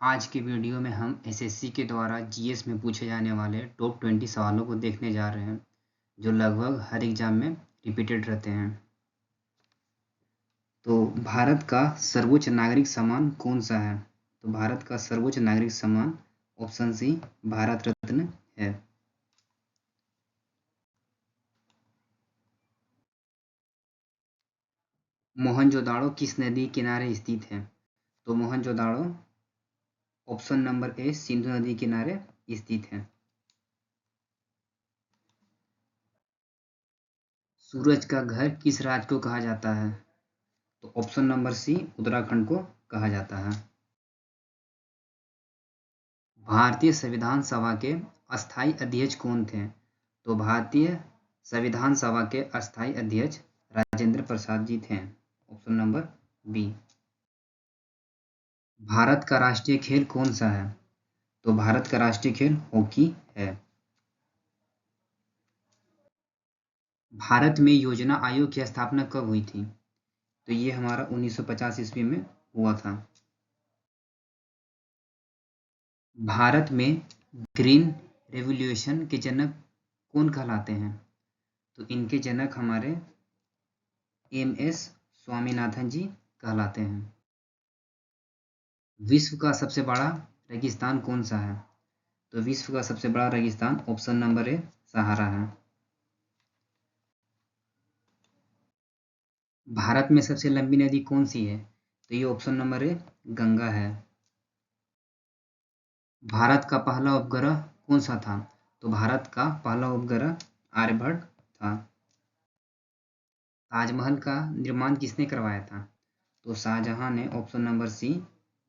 आज के वीडियो में हम एसएससी के द्वारा जीएस में पूछे जाने वाले टॉप 20 सवालों को देखने जा रहे हैं जो लगभग हर एग्जाम में रिपीटेड रहते हैं। तो भारत का सर्वोच्च नागरिक सम्मान कौन सा है? तो भारत का सर्वोच्च नागरिक सम्मान ऑप्शन सी भारत रत्न है। मोहनजोदाड़ो किस नदी किनारे स्थित है? तो Mohenjodaro option number A Sindhu नदी किनारे स्थित है। सूरज का घर किस राज्य को कहा जाता है? तो ऑप्शन नंबर सी उत्तराखंड को कहा जाता है। भारतीय संविधान सभा के अस्थायी अध्यक्ष कौन थे? तो भारतीय संविधान सभा के अस्थायी अध्यक्ष राजेंद्र प्रसाद जी थे। Option number B. भारत का राष्ट्रीय खेल कौन सा है? तो भारत का राष्ट्रीय खेल हॉकी है। भारत में योजना आयोग की स्थापना कब हुई थी? तो ये हमारा 1950 ईस्वी में हुआ था। भारत में ग्रीन रेवोल्यूशन के जनक कौन कहलाते हैं? तो इनके जनक हमारे एम.एस. स्वामीनाथन जी कहलाते हैं। विश्व का सबसे बड़ा रेगिस्तान कौन सा है? तो विश्व का सबसे बड़ा रेगिस्तान ऑप्शन नंबर ए सहारा है। भारत में सबसे लंबी नदी कौन सी है? तो ये ऑप्शन नंबर ए गंगा है। भारत का पहला उपग्रह कौन सा था? तो भारत का पहला उपग्रह आर्यभट्ट था। ताजमहल का निर्माण किसने करवाया था? तो शाहजहां ने ऑप्शन नंबर सी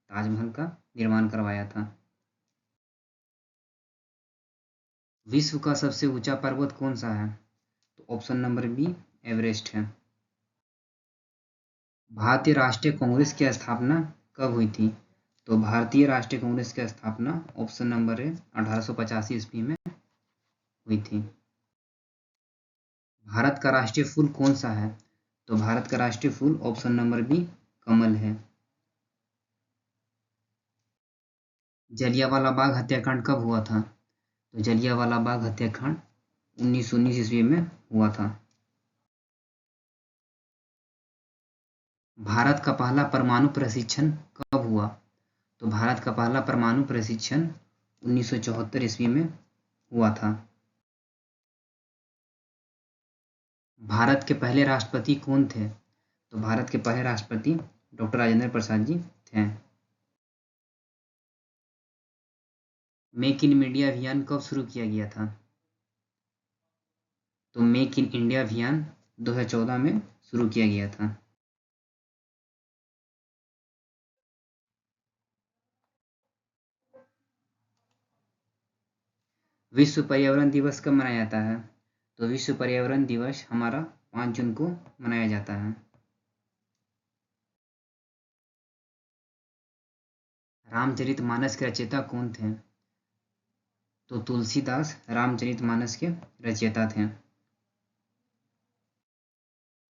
ताजमहल का निर्माण करवाया था। विश्व का सबसे ऊंचा पर्वत कौन सा है? तो ऑप्शन नंबर बी एवरेस्ट है। भारतीय राष्ट्रीय कांग्रेस की स्थापना कब हुई थी? तो भारतीय राष्ट्रीय कांग्रेस की स्थापना ऑप्शन नंबर ए 1885 ईस्वी में हुई थी। भारत का राष्ट्रीय फूल कौन सा है? तो भारत का राष्ट्रीय फूल ऑप्शन नंबर बी कमल है। जलियांवाला बाग हत्याकांड कब हुआ था? तो जलियांवाला बाग हत्याकांड 1919 ईस्वी में हुआ था। भारत का पहला परमाणु प्रशिक्षण कब हुआ? तो भारत का पहला परमाणु प्रशिक्षण 1974 ईस्वी में हुआ था। भारत के पहले राष्ट्रपति कौन थे? तो भारत के पहले राष्ट्रपति डॉक्टर राजेंद्र प्रसाद जी थे। मेक इन इंडिया अभियान कब शुरू किया गया था? तो मेक इन इंडिया अभियान 2014 में शुरू किया गया था। विश्व पर्यावरण दिवस कब मनाया जाता है? तो विश्व पर्यावरण दिवस हमारा 5 जून को मनाया जाता है। रामचरितमानस के रचयिता कौन थे? तो तुलसीदास रामचरितमानस के रचयिता थे।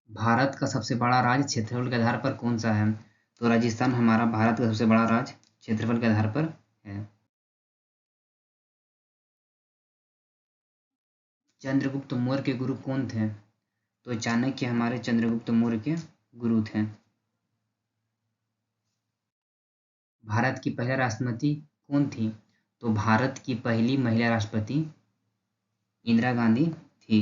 भारत का सबसे बड़ा राज्य क्षेत्रफल के आधार पर कौन सा है? तो राजस्थान हमारा भारत का सबसे बड़ा राज्य क्षेत्रफल के आधार पर है। चंद्रगुप्त मौर्य के गुरु कौन थे? तो चाणक्य हमारे चंद्रगुप्त मौर्य के गुरु थे। भारत की पहला राष्ट्रपति कौन थी? तो भारत की पहली महिला राष्ट्रपति इंदिरा गांधी थी।